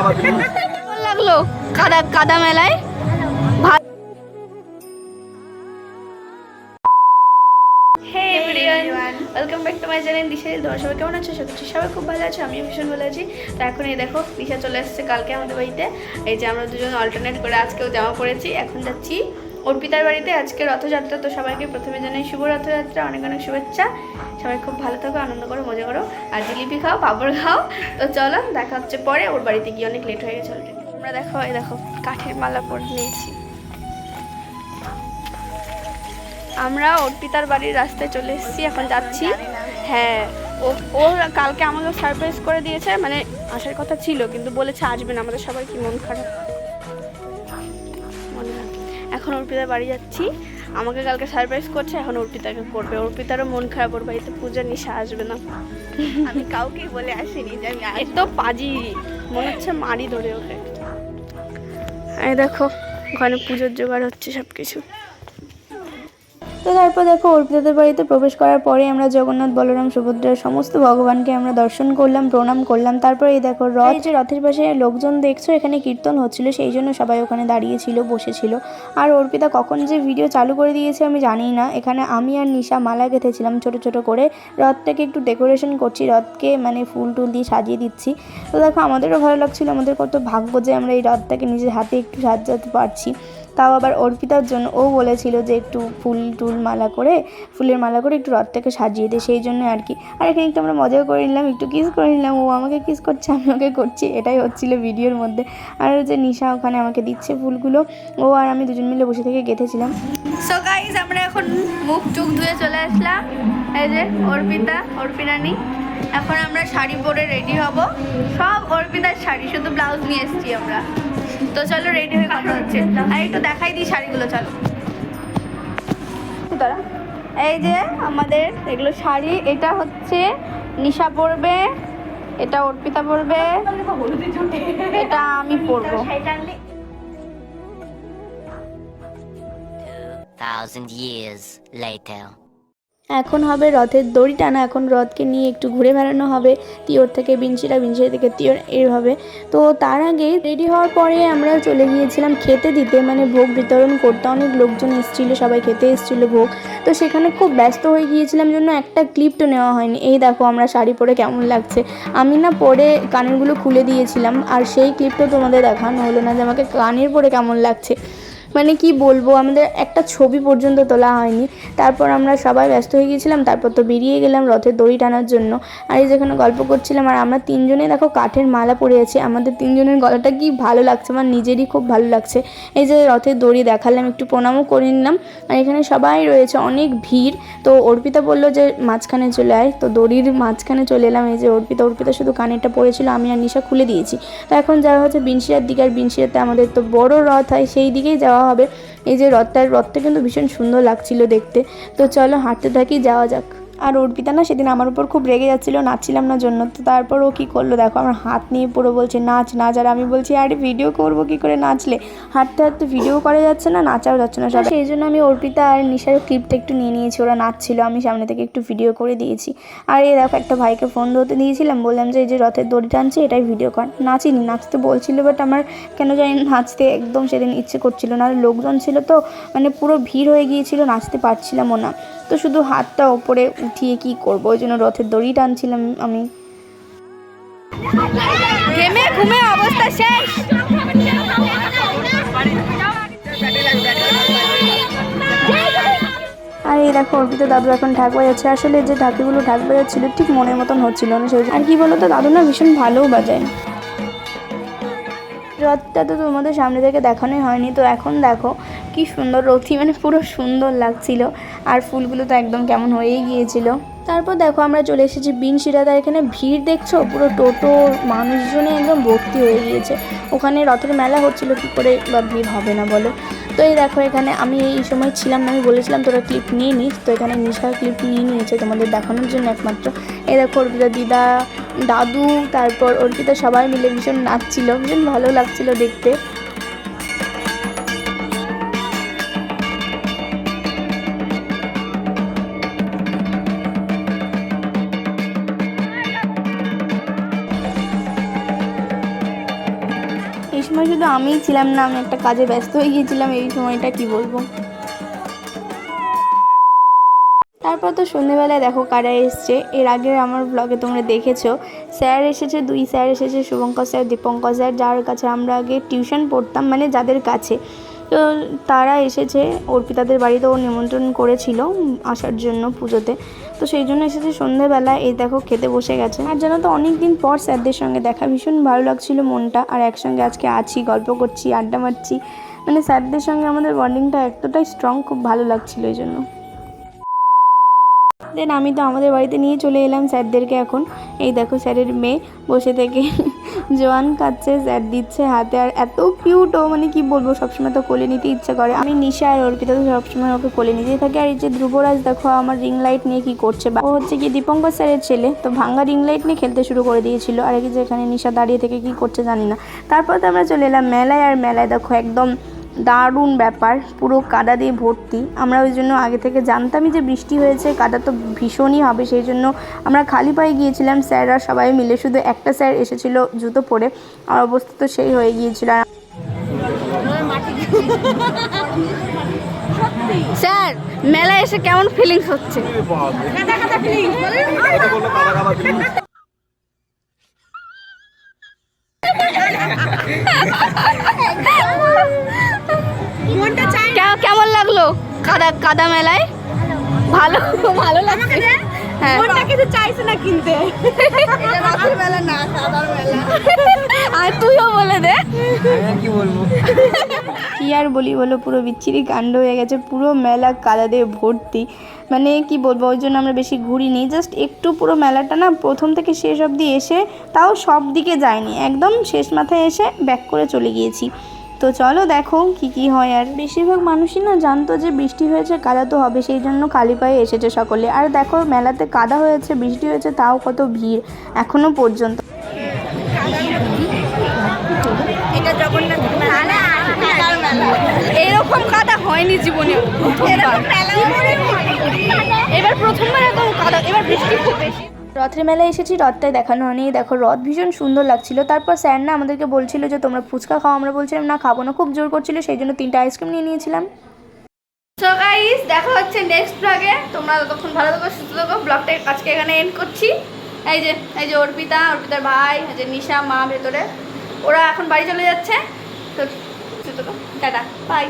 লাগলো কাদা কাদা মেলায় welcome back to my channel Dishari. তোমার সবাই কেমন আছো? সবাই খুব ভালো আছো, আমিও ভীষণ ভালো আছি। তো এখন এই দেখো দিশা চলে এসেছে কালকে আমাদের বাড়িতে। এই যে আমরা দুজন অল্টারনেট করে আজকেও জামা পরেছি। এখন যাচ্ছি অর্পিতার বাড়িতে, আজকে রথযাত্রা। তো সবাইকে প্রথমে জানাই শুভ রথযাত্রা, অনেক অনেক শুভেচ্ছা। সবাই খুব ভালো থাকো, আনন্দ করো, মজা করো, আর জিলিপি খাও, পাঁপড় খাও। তো চলো দেখা হচ্ছে পরে, ওর বাড়িতে গিয়ে অনেক লেট হয়ে গেছে অলরেডি। আমরা দেখো এই দেখো কাঠের মালা পরে নিয়েছি। আমরা অর্পিতার বাড়ির রাস্তায় চলে এসেছি, এখন যাচ্ছি। হ্যাঁ, ও কালকে আমাকে সারপ্রাইজ করে দিয়েছে, মানে আসার কথা ছিল কিন্তু বলেছে আসবে না। আমাদের সবাই কি মন খারাপ, এখন অর্পিতার বাড়ি যাচ্ছি। আমাকে কালকে সারপ্রাইজ করছে, এখন অর্পিতাকে করবে। অর্পিতারও মন খারাপ, ওর বাড়িতে পূজা নিশা আসবে না। আমি কাউকেই বলে আসিনি যে আমি এত পাজি, মনে হচ্ছে মারি ধরে ওকে। এই দেখো ওখানে পুজোর জোগাড় হচ্ছে সব কিছু। তো তারপর দেখো অর্পিতাদের বাড়িতে প্রবেশ করার পরে আমরা জগন্নাথ, বলরাম, সুভদ্রার সমস্ত ভগবানকে আমরা দর্শন করলাম, প্রণাম করলাম। তারপর এই দেখো রথ, যে রথের পাশে লোকজন দেখছো, এখানে কীর্তন হচ্ছিল, সেই জন্য সবাই ওখানে দাঁড়িয়েছিল, বসেছিল। আর অর্পিতা কখন যে ভিডিও চালু করে দিয়েছে আমি জানি না। এখানে আমি আর নিশা মালা গেঁথেছিলাম ছোট ছোট করে, রথটাকে একটু ডেকোরেশন করছি, রথকে মানে ফুল টুল দিয়ে সাজিয়ে দিচ্ছি। তো দেখো আমাদেরও ভালো লাগছিল, আমাদের কত ভাগ্য যে আমরা এই রথটাকে নিজের হাতে একটু সাজাতে পারছি। তাও আবার অর্পিতার জন্য, ও বলেছিল যে একটু ফুলের মালা করে একটু রথটাকে সাজিয়ে দে, সেই জন্য আর কি। আর এখানে একটু আমরা মজাও করে নিলাম, একটু কিস করে নিলাম, ও আমাকে কিস করছে, আমি ওকে করছি, এটাই হচ্ছিলো ভিডিওর মধ্যে। আর যে নিশা ওখানে আমাকে দিচ্ছে ফুলগুলো, ও আর আমি দুজন মিলে বসে থেকে গেঁথেছিলাম। সো গাইজ আমরা এখন মুখ টুক ধুয়ে চলে আসলাম। এই যে অর্পিতা, অর্পিনানি। এখন আমরা শাড়ি পরে রেডি হব, সব অর্পিতার শাড়ি, শুধু ব্লাউজ নিয়ে এসেছি আমরা। তো চলো রেডি হয়ে কথা হচ্ছে, আর একটু দেখাই দিই শাড়িগুলো। চলো তারা, এই যে আমাদের এগুলো শাড়ি, এটা হচ্ছে নিশা পরবে, এটা অর্পিতা পরবে, এটা আমি পরবো। 2,000 years later. এখন হবে রথের দড়ি টানা। এখন রথকে নিয়ে একটু ঘুরে বেড়ানো হবে, তিওর থেকে বিনশিরা, বিনশিরা থেকে তিওর, এইভাবে। তো তার আগে রেডি হওয়ার পরে আমরা চলে গিয়েছিলাম খেতে দিতে, মানে ভোগ বিতরণ করতে। অনেক লোকজন এসেছিলো, সবাই খেতে এসেছিলো ভোগ। তো সেখানে খুব ব্যস্ত হয়ে গিয়েছিলাম, জন্য একটা ক্লিপও নেওয়া হয়নি। এই দেখো আমরা শাড়ি পরে কেমন লাগছে। আমি না পরে কানেরগুলো খুলে দিয়েছিলাম, আর সেই ক্লিপটা তোমাদের দেখানো হলো না যে আমাকে কানের পরে কেমন লাগছে। মানে কি বলবো, আমাদের একটা ছবি পর্যন্ত তোলা হয়নি। তারপর আমরা সবাই ব্যস্ত হয়ে গিয়েছিলাম, তারপর তো বেরিয়ে গেলাম রথের দড়ি টানার জন্য। আর এই যেখানে গল্প করছিলাম, আর আমরা তিনজনে দেখো কাঠের মালা পরে আছি। আমাদের তিনজনের গলাটা কি ভালো লাগছে, আমার নিজেরই খুব ভালো লাগছে। এই যে রথের দড়ি দেখালাম, একটু প্রণামও করে নিলাম। আর এখানে সবাই রয়েছে, অনেক ভিড়। তো অর্পিতা বললো যে মাঝখানে চলে আয়, তো দড়ির মাঝখানে চলে এলাম। এই যে অর্পিতা শুধু কানেরটা পরেছিল, আমি আর নিশা খুলে দিয়েছি। তো এখন যাওয়া হচ্ছে বিনশিরার দিকে, আর বিনশিরাতে আমাদের তো বড় রথ হয়, সেই দিকেই যাওয়া হবে। এই যে রথটা কিন্তু ভীষণ সুন্দর লাগছিল দেখতে। তো চলো হাঁটতে থাকি, যাওয়া যাক। আর অর্পিতা না সেদিন আমার উপর খুব রেগে যাচ্ছিলো, নাচছিলাম না জন্য। তো তারপর ও কী করলো দেখো, আমার হাত নিয়ে পুরো বলছে নাচ নাচ। আর আমি বলছি আরে ভিডিও করবো কী করে, নাচলে হাঁটতে হাঁটতে ভিডিও করা যাচ্ছে না, নাচাও যাচ্ছে না সব। সেই জন্য আমি অর্পিতা আর নিশার ক্লিপটা একটু নিয়ে নিয়েছি, ওরা নাচছিল, আমি সামনে থেকে একটু ভিডিও করে দিয়েছি। আর এই দেখো একটা ভাইকে ফোন ধরতে দিয়েছিলাম, বললাম যে এই যে রথের দড়ি টানছি, এটাই ভিডিও কর। নাচিনি, নাচতে বলছিল, বাট আমার কেন জানি নাচতে একদম সেদিন ইচ্ছে করছিল না। আর লোকজন ছিল তো, মানে পুরো ভিড় হয়ে গিয়েছিল, নাচতে পারছিলামও না। তো শুধু হাতটা ওপরে উঠিয়ে কি করবো, ওই জন্য রথের দড়ি টানছিলাম আমি। ঘেমে ঘুমে অবস্থা শেষ। আর এই দেখো অর্পিতা দাদু এখন ঢাক বাজাচ্ছে। আসলে যে ঢাকিগুলো ঢাক বাজাচ্ছিল ঠিক মনের মতন হচ্ছিল না, সেই আর কি বলো তো, দাদু না ভীষণ ভালোও বাজায়। রথটা তো তোমাদের সামনে থেকে দেখানোই হয়নি, তো এখন দেখো কি সুন্দর রথি, মানে পুরো সুন্দর লাগছিল। আর ফুলগুলো তো একদম কেমন হয়েই গিয়েছিল। তারপর দেখো আমরা চলে এসেছি বিনশিরাতে। এখানে ভিড় দেখছো, পুরো টোটো মানুষজনে একদম ভর্তি হয়ে গিয়েছে। ওখানে রথের মেলা হচ্ছিল, কী করে বা ভিড় হবে না বলো। তো এই দেখো এখানে আমি এই সময় ছিলাম না, আমি বলেছিলাম তোরা ক্লিপ নিয়ে নিস, তো এখানে নিশা ক্লিপ নিয়ে নিয়েছে তোমাদের দেখানোর জন্য একমাত্র। এই দেখো অর্পিতা দিদা, দাদু, তারপর অর্পিতা সবাই মিলে ভীষণ নাচছিল, ভীষণ ভালো লাগছিল দেখতে। শুধু আমিই ছিলাম না, আমি একটা কাজে ব্যস্ত হয়ে গিয়েছিলাম এই সময়টা, কি বলবো। তারপর তো সন্ধ্যেবেলায় দেখো কারা এসছে। এর আগে আমার ব্লগে তোমরা দেখেছো স্যার এসেছে, 2 স্যার এসেছে, শুভঙ্কর স্যার, দীপঙ্কর স্যার, যার কাছে আমরা আগে টিউশন পড়তাম, মানে যাদের কাছে। তো তারা এসেছে, অর্পিতাদের বাড়িতেও নিমন্ত্রণ করেছিল আসার জন্য পুজোতে, তো সেই জন্য এসেছে সন্ধ্যেবেলা। এই দেখো খেতে বসে গেছে। আর জানো তো অনেক দিন পর স্যারদের সঙ্গে দেখা, ভীষণ ভালো লাগছিল মনটা। আর একসঙ্গে আজকে আছি, গল্প করছি, আড্ডা মারছি, মানে স্যারদের সঙ্গে আমাদের বন্ডিংটা এতটাই স্ট্রং, খুব ভালো লাগছিল এই জন্য। দেন আমি তো আমাদের বাড়িতে নিয়ে চলে এলাম স্যারদেরকে। এখন এই দেখো স্যারের মেয়ে বসে থেকে জোয়ান খাচ্ছে, স্যার দিচ্ছে হাতে, আর এত কিউট ও, মানে কি বলবো, সবসময় তো কোলে নিতে ইচ্ছা করে। আমি নিশা আর অর্পিতা তো সবসময় ওকে কোলে নিতেই থাকি। আর এই যে ধ্রুবরাজ দেখো আমার রিং লাইট নিয়ে কি করছে, ও হচ্ছে কি দীপঙ্কর স্যারের ছেলে, তো ভাঙ্গা রিং লাইট নিয়ে খেলতে শুরু করে দিয়েছিল। আর এই যে এখানে নিশা দাঁড়িয়ে থেকে কি করছে জানি না। তারপর তো আমরা চলে এলাম মেলায়। আর মেলায় দেখো একদম দারুণ ব্যাপার, পুরো কাদা দিয়ে ভর্তি। আমরা ওই জন্য আগে থেকে জানতামই যে বৃষ্টি হয়েছে, কাদা তো ভীষণই হবে, সেই জন্য আমরা খালি পায়ে গিয়েছিলাম। স্যাররা সবাই মিলে, শুধু একটা স্যার এসেছিল জুতো পরে, আর অবস্থা তো সেই হয়ে গিয়েছিল। স্যার মেলায় এসে কেমন ফিলিংস হচ্ছে? কেমন লাগলো কাদা কাদা মেলায়? ভালো ভালো লাগছে। হ্যাঁ, কিছু চাইছে না কিনতে। রাতের বেলা না, সাদার বেলা। আর তুইও বলে দে। কি বলবো, কি আর বলি বলো, পুরো বিচ্ছিরি কাণ্ড হয়ে গেছে, পুরো মেলা কাদা দিয়ে ভর্তি। মানে কি বলবো, ওই জন্য আমরা বেশি ঘুরিনি, জাস্ট একটু পুরো মেলাটা না প্রথম থেকে শেষ অবধি এসে, তাও সব দিকে যায়নি, একদম শেষ মাথায় এসে ব্যাক করে চলে গিয়েছি। তো চলো দেখো কি হয়। আর বেশিরভাগ মানুষই না জানতো যে বৃষ্টি হয়েছে, কাদা তো হবে, সেই জন্য খালি পায়ে এসেছে সকলে। আর দেখো মেলাতে কাদা হয়েছে, বৃষ্টি হয়েছে, তাও কত ভিড় এখনো পর্যন্ত। এটা জগন্নাথ মেলা, কাদার মেলা। এরকম কাদা হয়নি জীবনে, এরকম মেলা এবার প্রথমবার এত কাদা, এবার বৃষ্টি খুব বেশি। রথের মেলায় এসেছি, রথটাই দেখানো হয়নি। দেখো রথ ভীষণ সুন্দর লাগছিল। তারপর স্যার না আমাদেরকে বলছিল যে তোমরা ফুচকা খাও, আমরা বলছিলাম না খাবো না, খুব জোর করছিল, সেই জন্য 3টা আইসক্রিম নিয়ে নিয়েছিলাম। সো গাইস দেখা হচ্ছে নেক্সট ব্লগে। তোমরা ততক্ষণ ভালো থাকো, সুস্থ থাকো। ব্লগটা আজকে এখানে এন্ড করছি। এই যে অর্পিতার ভাই, এই যে নিশা মা ভেতরে, ওরা এখন বাড়ি চলে যাচ্ছে। তো টাটা, বাই।